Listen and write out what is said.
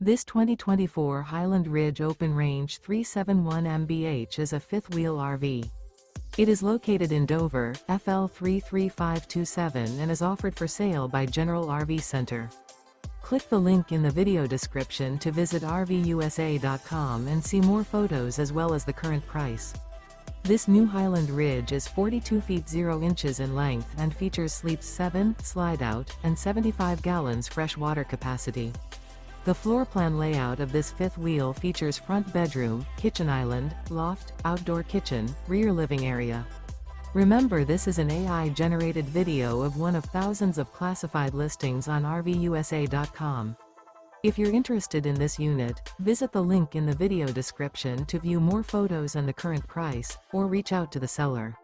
This 2024 Highland Ridge Open Range 371 MBH is a fifth-wheel RV. It is located in Dover, FL 33527 and is offered for sale by General RV Center. Click the link in the video description to visit RVUSA.com and see more photos as well as the current price. This new Highland Ridge is 42 feet 0 inches in length and features sleeps 7, slide-out, and 75 gallons fresh water capacity. The floor plan layout of this fifth wheel features front bedroom, kitchen island, loft, outdoor kitchen, rear living area. Remember, this is an AI-generated video of one of thousands of classified listings on RVUSA.com. If you're interested in this unit, visit the link in the video description to view more photos and the current price, or reach out to the seller.